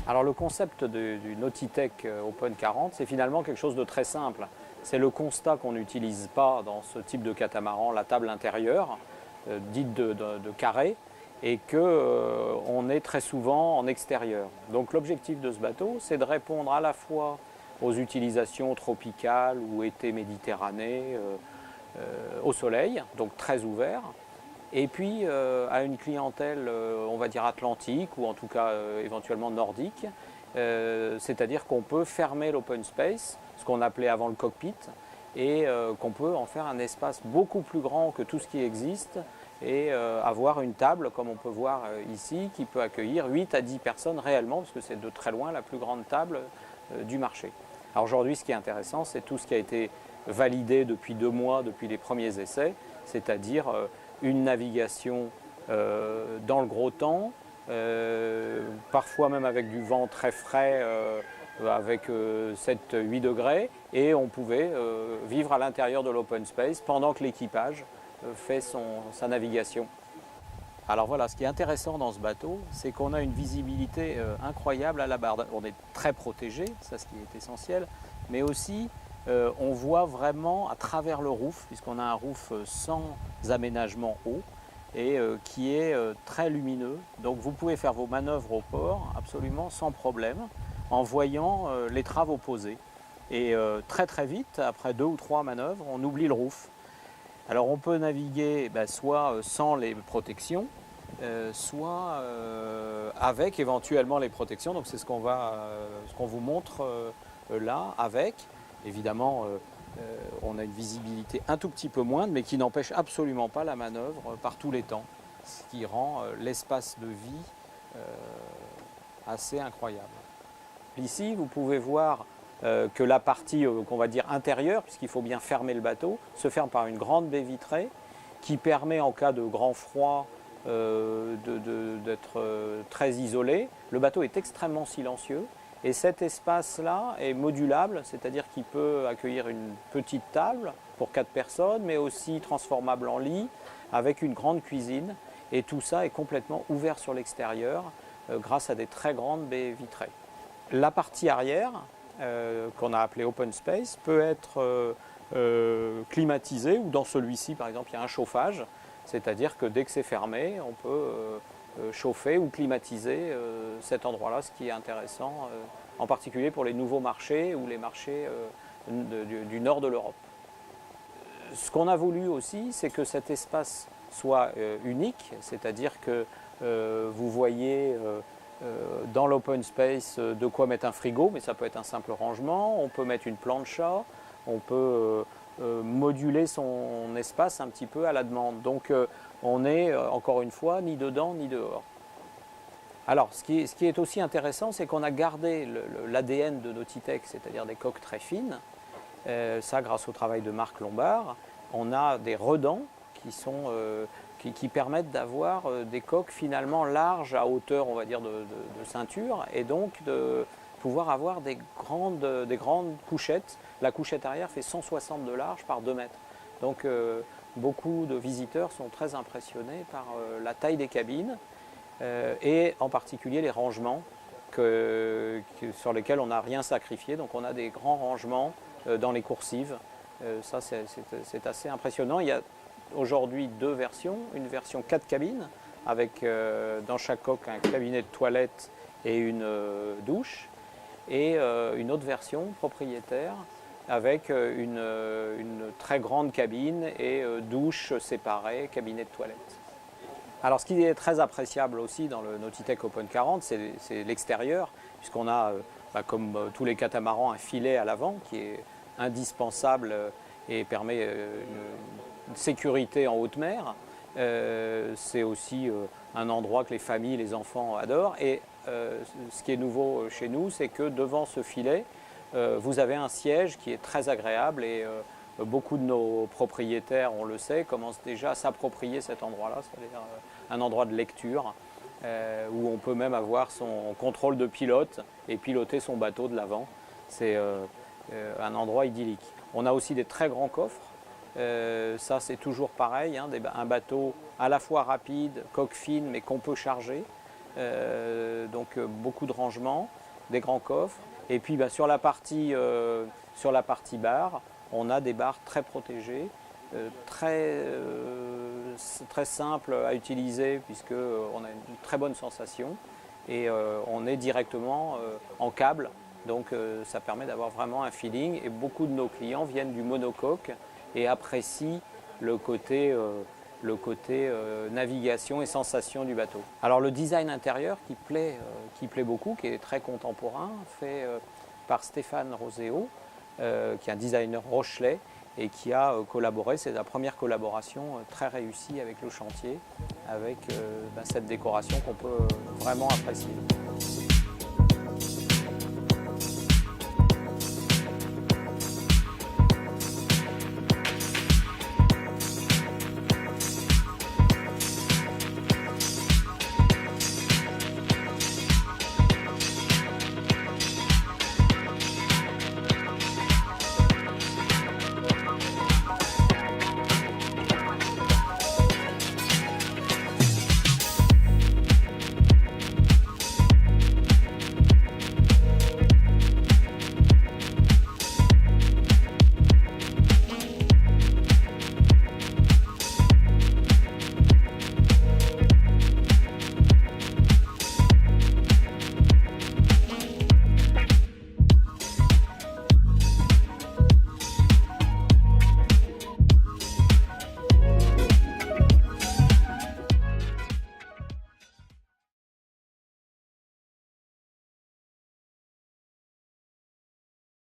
Alors le concept du Nautitech Open 40, c'est finalement quelque chose de très simple. C'est le constat qu'on n'utilise pas dans ce type de catamaran, la table intérieure, dite de carré, et qu'on est très souvent en extérieur. Donc l'objectif de ce bateau, c'est de répondre à la fois aux utilisations tropicales ou été méditerranée, au soleil, donc très ouvert, et puis à une clientèle, on va dire atlantique, ou en tout cas éventuellement nordique, c'est-à-dire qu'on peut fermer l'open space, ce qu'on appelait avant le cockpit, et qu'on peut en faire un espace beaucoup plus grand que tout ce qui existe, et avoir une table, comme on peut voir ici, qui peut accueillir 8 à 10 personnes réellement, parce que c'est de très loin la plus grande table du marché. Alors aujourd'hui, ce qui est intéressant, c'est tout ce qui a été validé depuis 2 mois, depuis les premiers essais, c'est-à-dire une navigation dans le gros temps, parfois même avec du vent très frais, avec 7-8 degrés, et on pouvait vivre à l'intérieur de l'open space pendant que l'équipage fait sa navigation. Alors voilà, ce qui est intéressant dans ce bateau, c'est qu'on a une visibilité incroyable à la barre. On est très protégé, ça ce qui est essentiel, mais aussi on voit vraiment à travers le roof, puisqu'on a un roof sans aménagement haut et qui est très lumineux. Donc vous pouvez faire vos manœuvres au port absolument sans problème en voyant les travaux posés. Et très très vite, après 2 ou 3 manœuvres, on oublie le roof. Alors on peut naviguer soit sans les protections, soit avec éventuellement les protections. Donc c'est ce qu'on vous montre là avec. Évidemment, on a une visibilité un tout petit peu moindre, mais qui n'empêche absolument pas la manœuvre par tous les temps, ce qui rend l'espace de vie assez incroyable. Ici, vous pouvez voir que la partie qu'on va dire intérieure, puisqu'il faut bien fermer le bateau, se ferme par une grande baie vitrée qui permet en cas de grand froid d'être très isolé. Le bateau est extrêmement silencieux et cet espace-là est modulable, c'est-à-dire qu'il peut accueillir une petite table pour 4 personnes, mais aussi transformable en lit avec une grande cuisine, et tout ça est complètement ouvert sur l'extérieur grâce à des très grandes baies vitrées. La partie arrière, qu'on a appelée open space, peut être climatisée, ou dans celui-ci par exemple il y a un chauffage, c'est-à-dire que dès que c'est fermé on peut chauffer ou climatiser cet endroit-là, ce qui est intéressant en particulier pour les nouveaux marchés ou les marchés du nord de l'Europe. Ce qu'on a voulu aussi, c'est que cet espace soit unique, c'est-à-dire que vous voyez dans l'open space de quoi mettre un frigo, mais ça peut être un simple rangement, on peut mettre une plancha, on peut moduler son espace un petit peu à la demande. Donc on est encore une fois ni dedans ni dehors. Alors ce qui est aussi intéressant, c'est qu'on a gardé l'ADN de Nautitech, c'est-à-dire des coques très fines, ça grâce au travail de Marc Lombard. On a des redans qui permettent d'avoir des coques finalement larges à hauteur, on va dire, de ceinture, et donc de pouvoir avoir des grandes couchettes. La couchette arrière fait 160 de large par 2 mètres. Donc beaucoup de visiteurs sont très impressionnés par la taille des cabines et en particulier les rangements sur lesquels on n'a rien sacrifié. Donc on a des grands rangements dans les coursives. Ça c'est assez impressionnant. Il y a aujourd'hui 2 versions, une version 4 cabines avec dans chaque coque un cabinet de toilette et une douche, et une autre version propriétaire avec une très grande cabine et douche séparée, cabinet de toilette. Alors ce qui est très appréciable aussi dans le Nautitech Open 40, c'est l'extérieur, puisqu'on a, comme tous les catamarans, un filet à l'avant qui est indispensable et permet une sécurité en haute mer. C'est aussi un endroit que les familles, les enfants adorent. Et ce qui est nouveau chez nous, c'est que devant ce filet, vous avez un siège qui est très agréable, et beaucoup de nos propriétaires, on le sait, commencent déjà à s'approprier cet endroit-là, c'est-à-dire un endroit de lecture où on peut même avoir son contrôle de pilote et piloter son bateau de l'avant. C'est un endroit idyllique. On a aussi des très grands coffres. Ça c'est toujours pareil, hein, un bateau à la fois rapide, coque fine, mais qu'on peut charger. donc beaucoup de rangements, des grands coffres. Et puis sur la partie bar, on a des bars très protégés, très simples à utiliser puisqu'on a une très bonne sensation et on est directement en câble. Donc ça permet d'avoir vraiment un feeling et beaucoup de nos clients viennent du monocoque et apprécient le côté navigation et sensation du bateau. Alors le design intérieur qui plaît beaucoup, qui est très contemporain, fait par Stéphane Roséo, qui est un designer rochelais et qui a collaboré, c'est la première collaboration très réussie avec le chantier, avec cette décoration qu'on peut vraiment apprécier.